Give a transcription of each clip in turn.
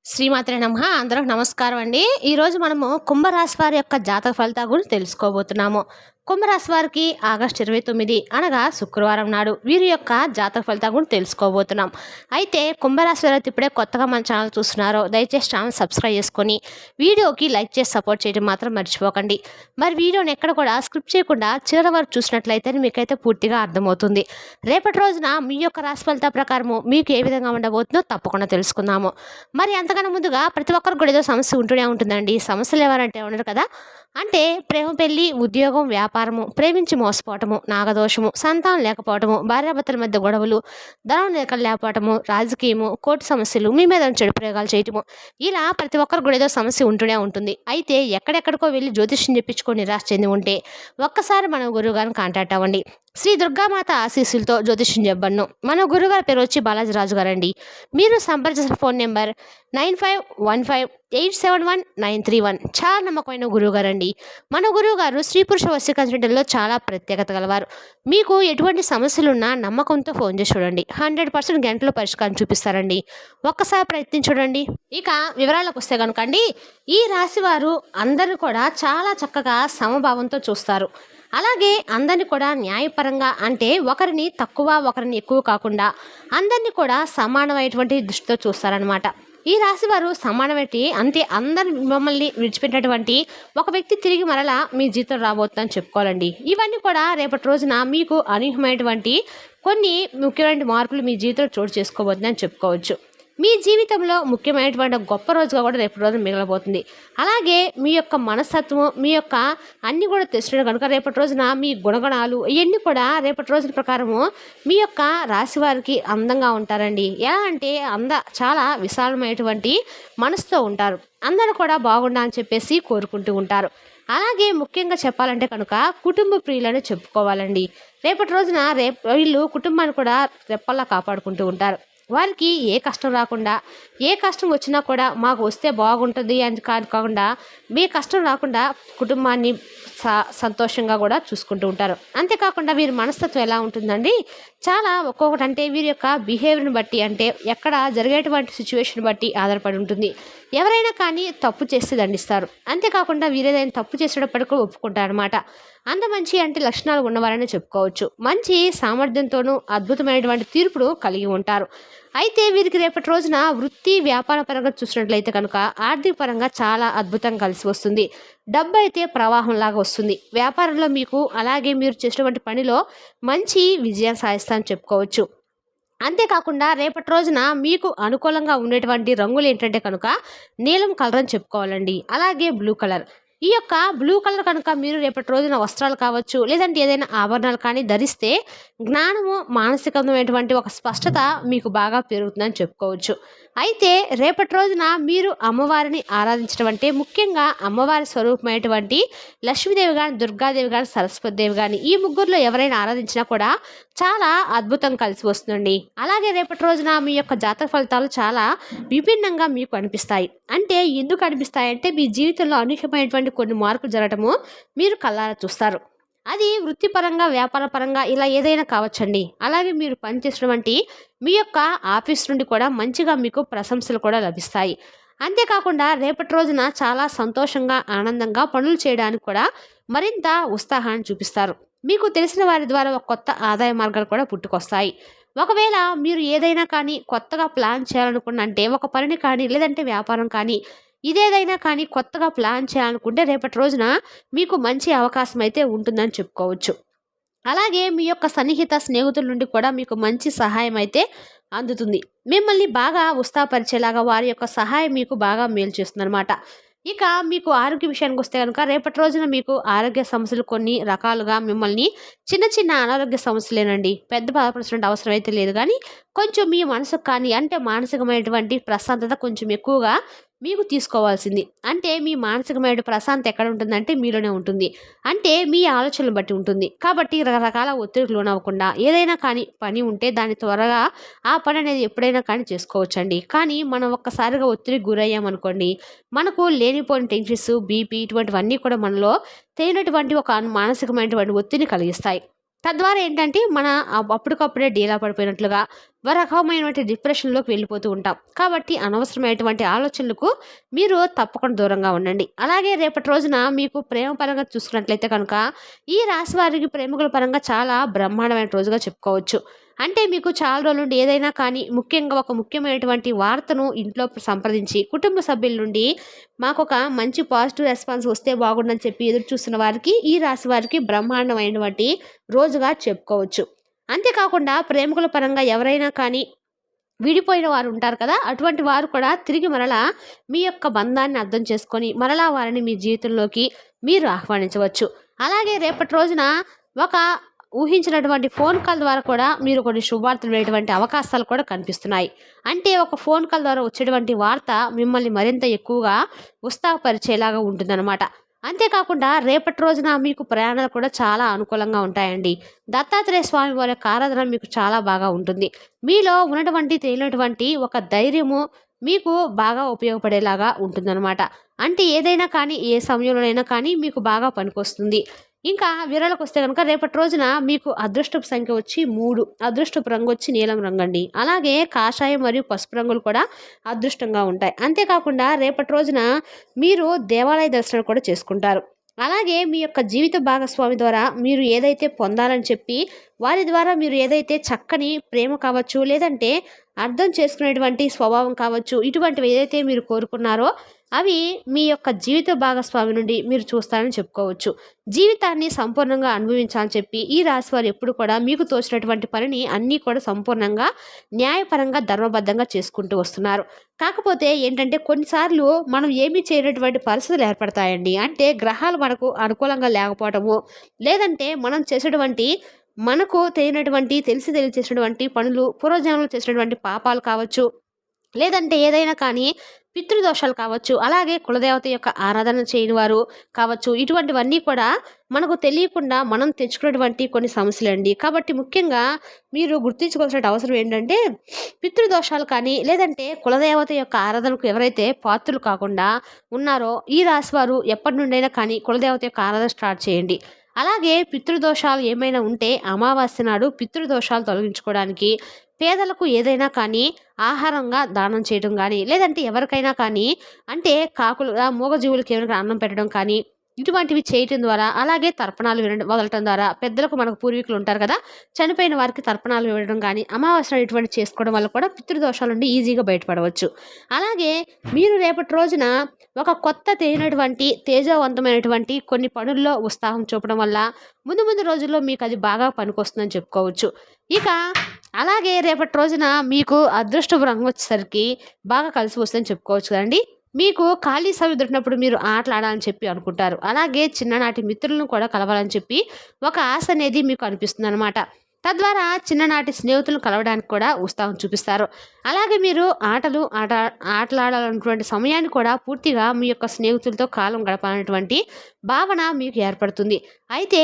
శ్రీమాత్రే నమః. అందరికి నమస్కారం అండి. ఈరోజు మనము కుంభరాశి వారి యొక్క జాతక ఫలితాల గురించి తెలుసుకోబోతున్నాము. కుంభరాశి వారికి ఆగస్టు 29 అనగా శుక్రవారం నాడు వీరి యొక్క జాతక ఫలితాల గురించి తెలుసుకోబోతున్నాం. అయితే కుంభరాశి వారు ఇప్పుడే కొత్తగా మన ఛానల్ చూస్తున్నారో దయచేసి ఛానల్ సబ్స్క్రైబ్ చేసుకొని వీడియోకి లైక్ చేసి సపోర్ట్ చేయడం మాత్రం మర్చిపోకండి. మరి వీడియోని ఎక్కడ కూడా స్క్రిప్ట్ చేయకుండా చివరి వరకు చూసినట్లయితే మీకైతే పూర్తిగా అర్థమవుతుంది. రేపటి రోజున మీ యొక్క రాశి ఫలితాల ప్రకారము మీకు ఏ విధంగా ఉండబోతుందో తప్పకుండా తెలుసుకుందాము. మరి అంతకన్నా ముందుగా ప్రతి ఒక్కరికి కూడా ఏదో సమస్య ఉంటూనే ఉంటుందండి. సమస్యలు ఎవరంటే ఉండరు కదా. అంటే ప్రేమ, పెళ్లి, ఉద్యోగం, వ్యాపారము, ప్రేమించి మోసపోవటము, నాగదోషము, సంతానం లేకపోవటము, భార్యాభర్తల మధ్య గొడవలు, ధనం లేకపోవటము, రాజకీయము, కోర్టు సమస్యలు, మీ మీద చెడు ప్రయోగాలు చేయటము, ఇలా ప్రతి ఒక్కరికి కూడా ఏదో సమస్య ఉంటూనే ఉంటుంది. అయితే ఎక్కడెక్కడికో వెళ్ళి జ్యోతిష్యం చెప్పించుకొని నిరాశ చెంది ఉంటే ఒక్కసారి మన గురువు గారిని కాంటాక్ట్ అవ్వండి. శ్రీ దుర్గామాత ఆశీస్సులతో జ్యోతిష్యం చెప్పబడను. మన గురుగారి పేరు వచ్చి బాలాజీ రాజు గారండి. మీరు సంప్రదించిన ఫోన్ నెంబర్ 9515871931. చాలా నమ్మకమైన గురువుగారండి. మన గురువుగారు స్త్రీ పురుష వశీకరణలో చాలా ప్రత్యేకత గలవారు. మీకు ఎటువంటి సమస్యలున్నా నమ్మకంతో ఫోన్ చేసి చూడండి. 100% గంటలో పరిష్కారం చూపిస్తారండి. ఒక్కసారి ప్రయత్నించి చూడండి. ఇక వివరాలకు వస్తే కనుకండి, ఈ రాశి వారు అందరూ కూడా చాలా చక్కగా సమభావంతో చూస్తారు. అలాగే అందరినీ కూడా న్యాయపరంగా, అంటే ఒకరిని తక్కువ ఒకరిని ఎక్కువ కాకుండా అందరినీ కూడా సమానమైనటువంటి దృష్టితో చూస్తారనమాట. ఈ రాశి వారు సమానమైతే అంతే, అందరు మిమ్మల్ని విడిచిపెట్టినటువంటి ఒక వ్యక్తి తిరిగి మరలా మీ జీవితం రాబోతుందని చెప్పుకోవాలండి. ఇవన్నీ కూడా రేపటి రోజున మీకు అనూహ్యమైనటువంటి కొన్ని ముఖ్యమైన మార్పులు మీ జీవితంలో చోటు చేసుకోబోతుందని చెప్పుకోవచ్చు. మీ జీవితంలో ముఖ్యమైనటువంటి గొప్ప రోజుగా కూడా రేపటి రోజున మిగలబోతుంది. అలాగే మీ యొక్క మనస్తత్వం, మీ యొక్క అన్నీ కూడా తెలిసిన కనుక రేపటి రోజున మీ గుణగణాలు ఇవన్నీ కూడా రేపటి రోజున ప్రకారము మీ యొక్క రాశి వారికి అందంగా ఉంటారండి. ఎలా అంటే చాలా విశాలమైనటువంటి మనసుతో ఉంటారు. అందరూ కూడా బాగుండాలని చెప్పేసి కోరుకుంటూ ఉంటారు. అలాగే ముఖ్యంగా చెప్పాలంటే కనుక కుటుంబ ప్రియులని చెప్పుకోవాలండి. రేపటి రోజున వీళ్ళు కుటుంబాన్ని కూడా రెప్పల్లా కాపాడుకుంటూ ఉంటారు. వారికి ఏ కష్టం రాకుండా, ఏ కష్టం వచ్చినా కూడా మాకు వస్తే బాగుంటుంది అని కాకుండా మీ కష్టం రాకుండా కుటుంబాన్ని సంతోషంగా కూడా చూసుకుంటూ ఉంటారు. అంతేకాకుండా వీరి మనస్తత్వం ఎలా ఉంటుందండి, చాలా ఒక్కొక్కటి అంటే వీరి యొక్క బిహేవియర్ని బట్టి, అంటే ఎక్కడ జరిగేటువంటి సిచ్యువేషన్ బట్టి ఆధారపడి ఉంటుంది. ఎవరైనా కానీ తప్పు చేస్తే దండిస్తారు. అంతేకాకుండా వీరేదైనా తప్పు చేసేటప్పటికీ ఒప్పుకుంటారనమాట. అంత మంచి అంటే లక్షణాలు ఉన్నవారని చెప్పుకోవచ్చు. మంచి సామర్థ్యంతోనూ అద్భుతమైనటువంటి తీర్పును కలిగి ఉంటారు. అయితే వీరికి రేపటి రోజున వృత్తి వ్యాపార పరంగా చూసినట్లయితే కనుక ఆర్థిక పరంగా చాలా అద్భుతంగా కలిసి వస్తుంది. డబ్బు అయితే ప్రవాహంలాగా వస్తుంది. వ్యాపారంలో మీకు, అలాగే మీరు చేసినటువంటి పనిలో మంచి విజయం సాధిస్తారని చెప్పుకోవచ్చు. అంతేకాకుండా రేపటి రోజున మీకు అనుకూలంగా ఉండేటువంటి రంగులు ఏంటంటే కనుక నీలం కలర్ అని చెప్పుకోవాలండి. అలాగే బ్లూ కలర్. ఈ యొక్క బ్లూ కలర్ కనుక మీరు రేపటి రోజున వస్త్రాలు కావచ్చు, లేదంటే ఏదైనా ఆభరణాలు కానీ ధరిస్తే జ్ఞానము, మానసికమైనటువంటి ఒక స్పష్టత మీకు బాగా పెరుగుతుందని చెప్పుకోవచ్చు. అయితే రేపటి రోజున మీరు అమ్మవారిని ఆరాధించడం అంటే ముఖ్యంగా అమ్మవారి స్వరూపమైనటువంటి లక్ష్మీదేవి కానీ, దుర్గాదేవి కానీ, సరస్వతిదేవి కానీ, ఈ ముగ్గురులో ఎవరైనా ఆరాధించినా కూడా చాలా అద్భుతం కలిసి వస్తుందండి. అలాగే రేపటి రోజున మీ యొక్క జాతక ఫలితాలు చాలా విభిన్నంగా మీకు అనిపిస్తాయి. అంటే ఎందుకు అనిపిస్తాయంటే మీ జీవితంలో అనూహ్యమైనటువంటి కొన్ని మార్పులు జరగటము మీరు కళ్ళారా చూస్తారు. అది వృత్తిపరంగా, వ్యాపార పరంగా ఇలా ఏదైనా కావచ్చండి. అలాగే మీరు పనిచేసినటువంటి మీ యొక్క ఆఫీస్ నుండి కూడా మంచిగా మీకు ప్రశంసలు కూడా లభిస్తాయి. అంతేకాకుండా రేపటి రోజున చాలా సంతోషంగా, ఆనందంగా పనులు చేయడానికి కూడా మరింత ఉత్సాహాన్ని చూపిస్తారు. మీకు తెలిసిన వారి ద్వారా ఒక కొత్త ఆదాయ మార్గాలు కూడా పుట్టుకొస్తాయి. ఒకవేళ మీరు ఏదైనా కానీ కొత్తగా ప్లాన్ చేయాలనుకున్నంటే ఒక పనిని కానీ, లేదంటే వ్యాపారం కానీ, ఇదేదైనా కానీ కొత్తగా ప్లాన్ చేయాలనుకుంటే రేపటి రోజున మీకు మంచి అవకాశం అయితే ఉంటుందని చెప్పుకోవచ్చు. అలాగే మీ యొక్క సన్నిహిత స్నేహితుల నుండి కూడా మీకు మంచి సహాయం అయితే అందుతుంది. మిమ్మల్ని బాగా ఉత్సాహపరిచేలాగా వారి యొక్క సహాయం మీకు బాగా మేలు చేస్తుందన్నమాట. ఇక మీకు ఆరోగ్య విషయానికి వస్తే కనుక రేపటి రోజున మీకు ఆరోగ్య సమస్యలు కొన్ని రకాలుగా మిమ్మల్ని చిన్న చిన్న అనారోగ్య సమస్యలేనండి, పెద్ద బాధపడాల్సిన అవసరం అయితే లేదు. కానీ కొంచెం మీ మనసుకు కానీ, అంటే మానసికమైనటువంటి ప్రశాంతత కొంచెం ఎక్కువగా మీకు తీసుకోవాల్సింది. అంటే మీ మానసికమైన ప్రశాంతత ఎక్కడ ఉంటుందంటే మీలోనే ఉంటుంది. అంటే మీ ఆలోచనలు బట్టి ఉంటుంది. కాబట్టి రకరకాల ఒత్తిడికి లోనవ్వకుండా ఏదైనా కానీ పని ఉంటే దాన్ని త్వరగా ఆ పని అనేది ఎప్పుడైనా కానీ చేసుకోవచ్చండి. కానీ మనం ఒక్కసారిగా ఒత్తిడికి గురయ్యామనుకోండి, మనకు లేనిపోయిన టెన్షన్స్, బీపీ ఇటువంటివన్నీ కూడా మనలో తెలియనటువంటి ఒక మానసికమైనటువంటి ఒత్తిడిని కలిగిస్తాయి. తద్వారా ఏంటంటే మన అప్పటికప్పుడే డీలా పడిపోయినట్లుగా ఒక రకమైనటువంటి డిప్రెషన్‌లోకి వెళ్ళిపోతూ ఉంటాం. కాబట్టి అనవసరమైనటువంటి ఆలోచనలకు మీరు తప్పకుండా దూరంగా ఉండండి. అలాగే రేపటి రోజున మీకు ప్రేమ పరంగా చూసుకున్నట్లయితే కనుక, ఈ రాశి వారికి ప్రేమికుల పరంగా చాలా బ్రహ్మాండమైన రోజుగా చెప్పుకోవచ్చు. అంటే మీకు చాలా రోజుల నుండి ఏదైనా కానీ ముఖ్యంగా ఒక ముఖ్యమైనటువంటి వార్తను ఇంట్లో సంప్రదించి కుటుంబ సభ్యుల నుండి మాకొక మంచి పాజిటివ్ రెస్పాన్స్ వస్తే బాగుండని చెప్పి ఎదురు చూస్తున్న వారికి ఈ రాశి వారికి బ్రహ్మాండమైనటువంటి రోజుగా చెప్పుకోవచ్చు. అంతేకాకుండా ప్రేమికుల పరంగా ఎవరైనా కానీ విడిపోయిన వారు ఉంటారు కదా! అటువంటి వారు కూడా తిరిగి మరలా మీ యొక్క బంధాన్ని అర్థం చేసుకొని మరలా వారిని మీ జీవితంలోకి మీరు ఆహ్వానించవచ్చు. అలాగే రేపటి రోజున ఒక ఊహించినటువంటి ఫోన్ కాల్ ద్వారా కూడా మీరు కొన్ని శుభవార్తలు వినేటువంటి అవకాశాలు కూడా కనిపిస్తున్నాయి. అంటే ఒక ఫోన్ కాల్ ద్వారా వచ్చేటువంటి వార్త మిమ్మల్ని మరింత ఎక్కువగా ఉత్సాహపరిచేలాగా ఉంటుందన్నమాట. అంతేకాకుండా రేపటి రోజున మీకు ప్రయాణాలు కూడా చాలా అనుకూలంగా ఉంటాయండి. దత్తాత్రేయ స్వామి వారి యొక్క ఆరాధన మీకు చాలా బాగా ఉంటుంది. మీలో ఉన్నటువంటి తేలినటువంటి ఒక ధైర్యము మీకు బాగా ఉపయోగపడేలాగా ఉంటుందన్నమాట. అంటే ఏదైనా కానీ ఏ సమయంలోనైనా కానీ మీకు బాగా పనికొస్తుంది. ఇంకా వివరాలకొస్తే గనుక రేపటి రోజున మీకు అదృష్టపు సంఖ్య వచ్చి 3, అదృష్టపు రంగు వచ్చి నీలం రంగండి. అలాగే కాషాయం మరియు పసుపు రంగులు కూడా అదృష్టంగా ఉంటాయి. అంతేకాకుండా రేపటి రోజున మీరు దేవాలయ దర్శనం కూడా చేసుకుంటారు. అలాగే మీ యొక్క జీవిత భాగస్వామి ద్వారా మీరు ఏదైతే పొందాలని చెప్పి వారి ద్వారా మీరు ఏదైతే చక్కని ప్రేమ కావచ్చు, లేదంటే అర్థం చేసుకునేటువంటి స్వభావం కావచ్చు, ఇటువంటివి ఏదైతే మీరు కోరుకున్నారో అవి మీ యొక్క జీవిత భాగస్వామి నుండి మీరు చూస్తారని చెప్పుకోవచ్చు. జీవితాన్ని సంపూర్ణంగా అనుభవించాలని చెప్పి ఈ రాశి వారు ఎప్పుడు కూడా మీకు తోచినటువంటి పనిని అన్నీ కూడా సంపూర్ణంగా న్యాయపరంగా ధర్మబద్ధంగా చేసుకుంటూ వస్తున్నారు. కాకపోతే ఏంటంటే కొన్నిసార్లు మనం ఏమీ చేయనటువంటి పరిస్థితులు ఏర్పడతాయండి. అంటే గ్రహాలు మనకు అనుకూలంగా లేకపోవటము, లేదంటే మనం చేసేటువంటి మనకు తెలియనటువంటి తెలియచేసినటువంటి పనులు పూర్వజన్మలో చేసినటువంటి పాపాలు కావచ్చు, లేదంటే ఏదైనా కానీ పితృదోషాలు కావచ్చు, అలాగే కులదేవత యొక్క ఆరాధన చేయని వారు కావచ్చు, ఇటువంటివన్నీ కూడా మనకు తెలియకుండా మనం తెచ్చుకున్నటువంటి కొన్ని సమస్యలండి. కాబట్టి ముఖ్యంగా మీరు గుర్తించుకోవాల్సిన అవసరం ఏంటంటే పితృదోషాలు కానీ, లేదంటే కులదేవత యొక్క ఆరాధనకు ఎవరైతే పాత్రులు కాకుండా ఉన్నారో ఈ రాశివారు ఎప్పటి నుండైనా కానీ కులదేవత యొక్క ఆరాధన స్టార్ట్ చేయండి. అలాగే పితృదోషాలు ఏమైనా ఉంటే అమావాస్య నాడు పితృదోషాలు తొలగించుకోవడానికి పేదలకు ఏదైనా కానీ ఆహారంగా దానం చేయడం కానీ, లేదంటే ఎవరికైనా కానీ అంటే కాకులు మూగజీవులకి ఎవరికైనా అన్నం పెట్టడం కానీ ఇటువంటివి చేయటం ద్వారా, అలాగే తర్పణాలు వదలటం ద్వారా పెద్దలకు మనకు పూర్వీకులు ఉంటారు కదా, చనిపోయిన వారికి తర్పణాలు ఇవ్వడం కానీ అమావాస్య ఇటువంటి చేసుకోవడం వల్ల కూడా పితృదోషాల నుండి ఈజీగా బయటపడవచ్చు. అలాగే మీరు రేపటి రోజున ఒక కొత్త తేనటువంటి తేజవంతమైనటువంటి కొన్ని పనుల్లో ఉత్సాహం చూపడం వల్ల ముందు ముందు రోజుల్లో మీకు అది బాగా పనికొస్తుందని చెప్పుకోవచ్చు. ఇక అలాగే రేపటి రోజున మీకు అదృష్టపు రంగు వచ్చేసరికి బాగా కలిసి వస్తుందని చెప్పుకోవచ్చు కదండి. మీకు ఖాళీ సమయం దొరికినప్పుడు మీరు ఆటలాడాలని చెప్పి అనుకుంటారు. అలాగే చిన్ననాటి మిత్రులను కూడా కలవాలని చెప్పి ఒక ఆశ అనేది మీకు అనిపిస్తుంది అనమాట. తద్వారా చిన్ననాటి స్నేహితులను కలవడానికి కూడా ఉత్సాహం చూపిస్తారు. అలాగే మీరు ఆటలాడాలన్నటువంటి సమయాన్ని కూడా పూర్తిగా మీ యొక్క స్నేహితులతో కాలం గడపాలనేటువంటి భావన మీకు ఏర్పడుతుంది. అయితే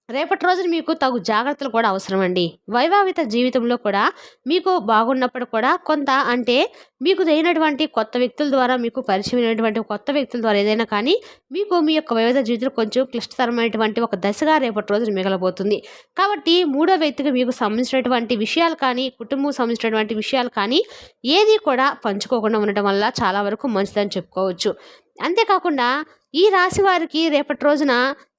రేపటి రోజున మీకు తగు జాగ్రత్తలు కూడా అవసరమండి. వైవాహిక జీవితంలో కూడా మీకు బాగున్నప్పుడు కూడా కొంత అంటే మీకు తెలియనటువంటి కొత్త వ్యక్తుల ద్వారా, మీకు పరిచయమైనటువంటి కొత్త వ్యక్తుల ద్వారా ఏదైనా కానీ మీకు మీ యొక్క వైవాహిక జీవితం కొంచెం క్లిష్టతరమైనటువంటి ఒక దశగా రేపటి రోజున మిగలబోతుంది. కాబట్టి మూడో వ్యక్తికి మీకు సంబంధించినటువంటి విషయాలు కానీ, కుటుంబం సంబంధించినటువంటి విషయాలు కానీ ఏది కూడా పంచుకోకుండా ఉండటం వల్ల చాలా వరకు మంచిదని చెప్పుకోవచ్చు. అంతేకాకుండా ఈ రాశి వారికి రేపటి రోజున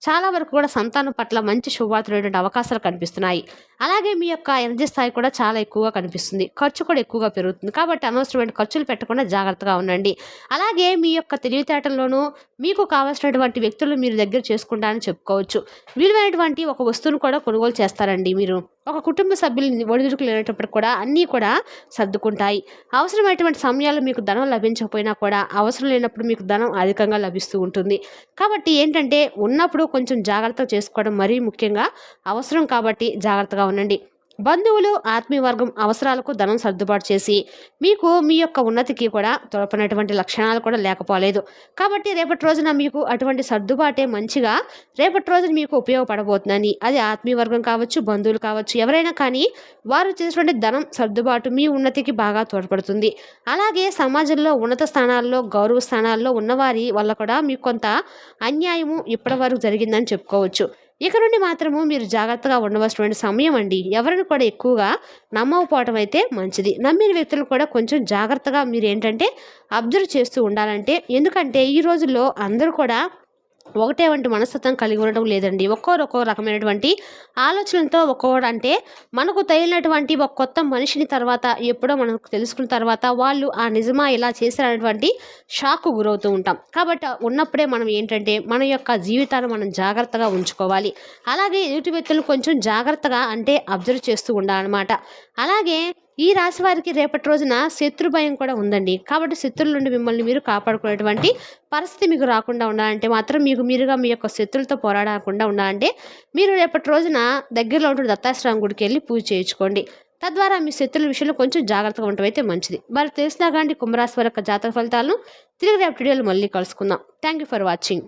చాలా వరకు కూడా సంతానం పట్ల మంచి శుభవార్తలు అవకాశాలు కనిపిస్తున్నాయి. అలాగే మీ యొక్క ఎనర్జీ స్థాయి కూడా చాలా ఎక్కువగా కనిపిస్తుంది. ఖర్చు కూడా ఎక్కువగా పెరుగుతుంది. కాబట్టి అనవసరమైన ఖర్చులు పెట్టకుండా జాగ్రత్తగా ఉండండి. అలాగే మీ యొక్క తెలివితేటల్లోనూ మీకు కావాల్సినటువంటి వ్యక్తులను మీరు దగ్గర చేసుకుంటారని చెప్పుకోవచ్చు. విలువైనటువంటి ఒక వస్తువును కూడా కొనుగోలు చేస్తారండి మీరు. ఒక కుటుంబ సభ్యులు ఒడిదుడుకులు లేనప్పుడు కూడా అన్నీ కూడా సర్దుకుంటాయి. అవసరమైనటువంటి సమయాల్లో మీకు ధనం లభించకపోయినా కూడా అవసరం లేనప్పుడు మీకు ధనం అధికంగా లభిస్తూ ఉంటుంది. కాబట్టి ఏంటంటే ఉన్నప్పుడు కొంచెం జాగ్రత్తగా చేసుకోవడం మరీ ముఖ్యంగా అవసరం. కాబట్టి జాగ్రత్తగా ఉండండి. బంధువులు ఆత్మీయ వర్గం అవసరాలకు ధనం సర్దుబాటు చేసి మీకు మీ యొక్క ఉన్నతికి కూడా తోడ్పడినటువంటి లక్షణాలు కూడా లేకపోలేదు. కాబట్టి రేపటి రోజున మీకు అటువంటి సర్దుబాటే మంచిగా రేపటి రోజున మీకు ఉపయోగపడబోతుందని, అది ఆత్మీయ వర్గం కావచ్చు, బంధువులు కావచ్చు, ఎవరైనా కానీ వారు చేసినటువంటి ధనం సర్దుబాటు మీ ఉన్నతికి బాగా తోడ్పడుతుంది. అలాగే సమాజంలో ఉన్నత స్థానాల్లో, గౌరవ స్థానాల్లో ఉన్నవారి వల్ల కూడా మీకు కొంత అన్యాయము ఇప్పటి వరకు జరిగిందని చెప్పుకోవచ్చు. ఇక నుండి మాత్రము మీరు జాగ్రత్తగా ఉండవలసినటువంటి సమయం అండి. ఎవరిని కూడా ఎక్కువగా నమ్మకపోవటం అయితే మంచిది. నమ్మిన వ్యక్తులు కూడా కొంచెం జాగ్రత్తగా మీరు ఏంటంటే అబ్జర్వ్ చేస్తూ ఉండాలంటే, ఎందుకంటే ఈ రోజుల్లో అందరూ కూడా ఒకటే వంటి మనస్తత్వం కలిగి ఉండడం లేదండి. ఒక్కో రకమైనటువంటి ఆలోచనలతో అంటే మనకు తగిలినటువంటి ఒక కొత్త మనిషిని తర్వాత ఎప్పుడో మనకు తెలుసుకున్న తర్వాత వాళ్ళు నిజమా ఇలా చేశారనేటువంటి షాక్‌కు గురవుతూ ఉంటాం. కాబట్టి ఉన్నప్పుడే మనం ఏంటంటే మన యొక్క జీవితాన్ని మనం జాగ్రత్తగా ఉంచుకోవాలి. అలాగే ఎదుటి వ్యక్తులను కొంచెం జాగ్రత్తగా అంటే అబ్జర్వ్ చేస్తూ ఉండాలనమాట. అలాగే ఈ రాశి వారికి రేపటి రోజున శత్రు భయం కూడా ఉందండి. కాబట్టి శత్రువుల నుండి మిమ్మల్ని మీరు కాపాడుకునేటువంటి పరిస్థితి మీకు రాకుండా ఉండాలంటే మాత్రం మీరుగా మీ యొక్క శత్రులతో పోరాడకుండా ఉండాలంటే మీరు రేపటి రోజున దగ్గరలో ఉంటున్న దత్తాశ్రమం గుడికి వెళ్ళి పూజ చేయించుకోండి. తద్వారా మీ శత్రుల విషయంలో కొంచెం జాగ్రత్తగా ఉండటం అయితే మంచిది. మరి తెలిసినా కానీ కుంభరాశి వారి యొక్క జాతక ఫలితాలను తిరిగి రేపటి వీడియోలో మళ్ళీ కలుసుకుందాం. Thank you for watching.